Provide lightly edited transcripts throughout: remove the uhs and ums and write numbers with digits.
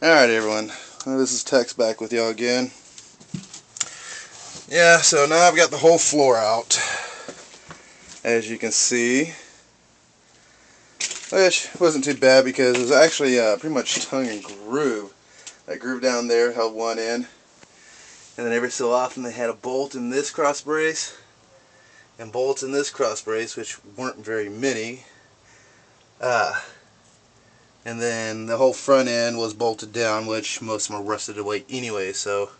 Alright everyone, this is Tex back with y'all again. Yeah, so now I've got the whole floor out, as you can see, which wasn't too bad because it was actually pretty much tongue and groove. That groove down there held one in, and then every so often they had a bolt in this cross brace, and bolts in this cross brace, which weren't very many. And then the whole front end was bolted down, which most of them are rusted away anyway, so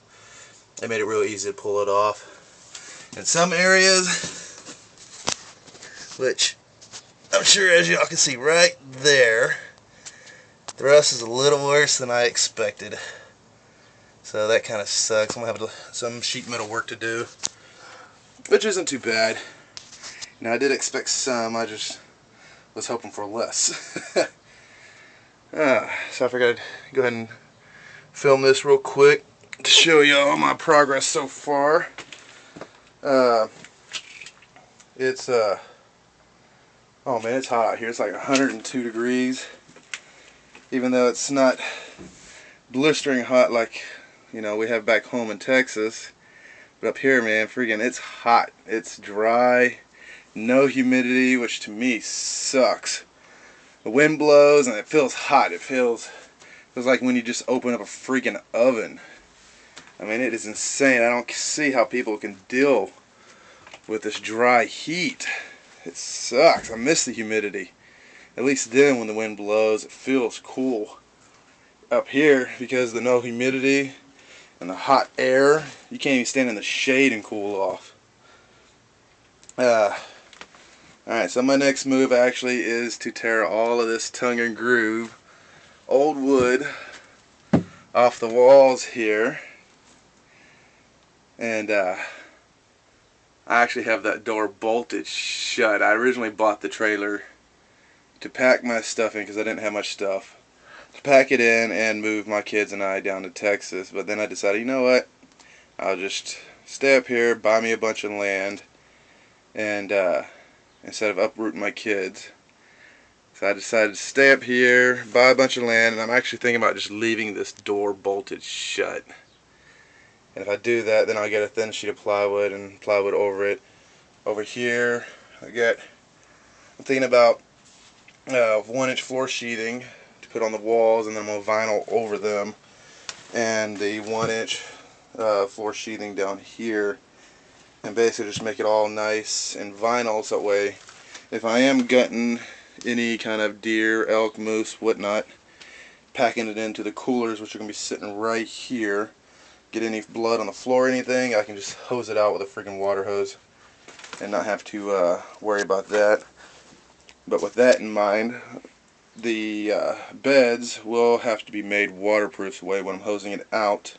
they made it real easy to pull it off. In some areas, which I'm sure as y'all can see right there, the rust is a little worse than I expected. So that kind of sucks. I'm going to have some sheet metal work to do, which isn't too bad. Now I did expect some, I just was hoping for less. So I figured I'd go ahead and film this real quick to show y'all my progress so far. It's oh man, it's hot out here. It's like 102 degrees, even though it's not blistering hot like we have back home in Texas. But up here, man, freaking it's hot. It's dry, no humidity, which to me sucks. The wind blows and it feels hot. It feels like when you just open up a freaking oven. I mean, it is insane. I don't see how people can deal with this dry heat. It sucks. I miss the humidity. At least then when the wind blows, it feels cool. Up here, because of the no humidity and the hot air, you can't even stand in the shade and cool off. Alright, so my next move actually is to tear all of this tongue and groove old wood off the walls here. And I actually have that door bolted shut. I originally bought the trailer to pack my stuff in because I didn't have much stuff. To pack it in and move my kids and I down to Texas. But then I decided, you know what? I'll just stay up here, buy me a bunch of land, and instead of uprooting my kids. So I decided to stay up here, buy a bunch of land, and I'm actually thinking about just leaving this door bolted shut. And if I do that, then I'll get a thin sheet of plywood and plywood over it. Over here, I'm thinking about 1-inch floor sheathing to put on the walls, and then I'm going to vinyl over them. And the 1-inch floor sheathing down here. And basically just make it all nice and vinyl, so that way if I am gutting any kind of deer, elk, moose, whatnot, packing it into the coolers, which are going to be sitting right here, get any blood on the floor or anything, I can just hose it out with a freaking water hose and not have to worry about that. But with that in mind, the beds will have to be made waterproof, the way when I'm hosing it out,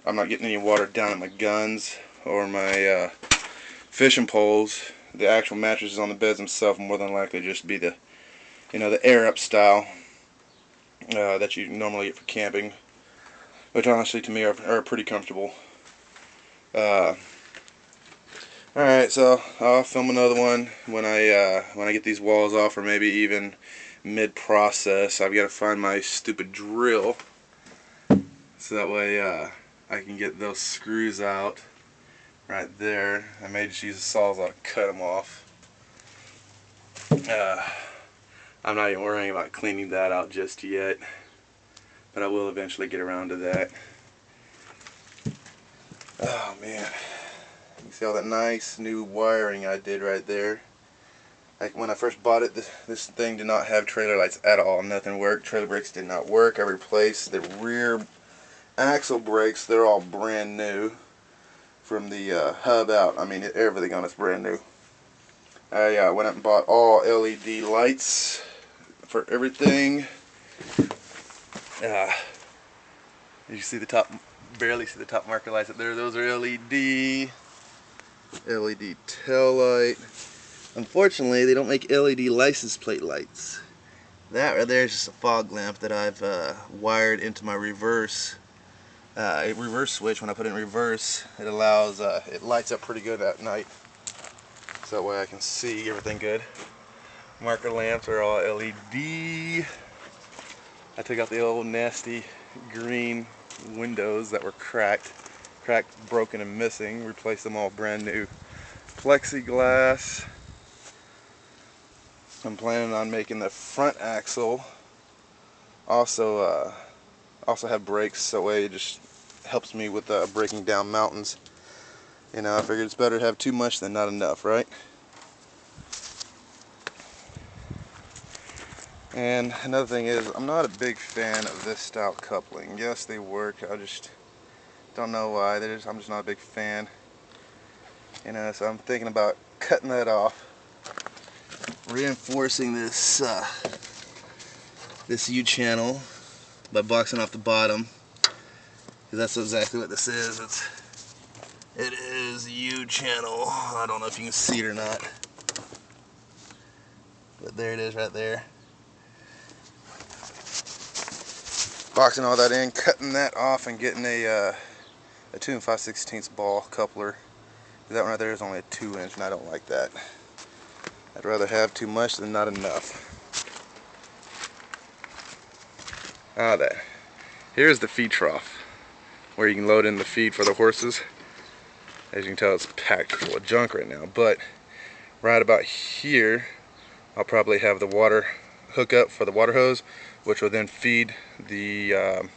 I'm not getting any water down at my guns or my fishing poles. The actual mattresses on the beds themselves will more than likely just be the air up style that you normally get for camping, which honestly to me are pretty comfortable. Alright, so I'll film another one when I get these walls off, or maybe even mid-process. I've got to find my stupid drill, so that way I can get those screws out right there. I may just use a sawzall to cut them off. I'm not even worrying about cleaning that out just yet, but I will eventually get around to that. Oh man, you see all that nice new wiring I did right there. Like when I first bought it, this thing did not have trailer lights at all. Nothing worked. Trailer brakes did not work. I replaced the rear axle brakes. They're all brand new from the hub out. I mean, everything on it's brand new. I went up and bought all LED lights for everything. You see the top, barely see the top marker lights up there. Those are LED tail light. Unfortunately, they don't make LED license plate lights. That right there is just a fog lamp that I've wired into my reverse switch. When I put it in reverse, it allows it lights up pretty good at night, so that way I can see everything good. Marker lamps are all LED. I took out the old nasty green windows that were cracked, broken, and missing. Replaced them all brand new plexiglass. I'm planning on making the front axle also have brakes, so that way it just helps me with breaking down mountains. You know, I figured it's better to have too much than not enough, right? And another thing is, I'm not a big fan of this style coupling. Yes, they work. I just don't know why. I'm just not a big fan. You know, so I'm thinking about cutting that off, reinforcing this this U-channel by boxing off the bottom, because that's exactly what this is. It is U-channel. I don't know if you can see it or not, but there it is right there. Boxing all that in, cutting that off, and getting a 2 5/16 ball coupler. That one right there is only a 2-inch, and I don't like that. I'd rather have too much than not enough. There. Here's the feed trough, where you can load in the feed for the horses. As you can tell, it's packed full of junk right now, but right about here I'll probably have the water hookup for the water hose, which will then feed the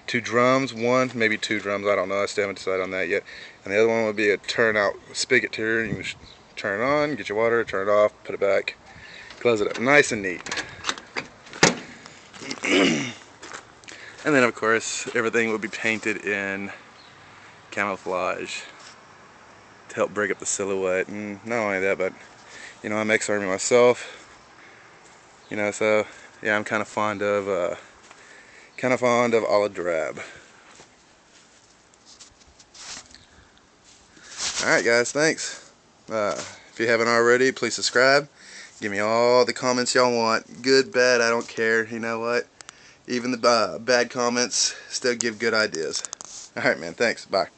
2 drums, maybe 2 drums, I don't know, I still haven't decided on that yet. And the other one will be a turnout spigot here. You can just turn it on, get your water, turn it off, put it back, close it up, nice and neat. And then of course everything will be painted in camouflage to help break up the silhouette. And not only that, but you know, I'm ex-Army myself, you know, so yeah, I'm kind of fond of olive drab. Alright guys, thanks. If you haven't already, please subscribe. Give me all the comments y'all want. Good, bad, I don't care. You know what? Even the bad comments still give good ideas. Alright man, thanks. Bye.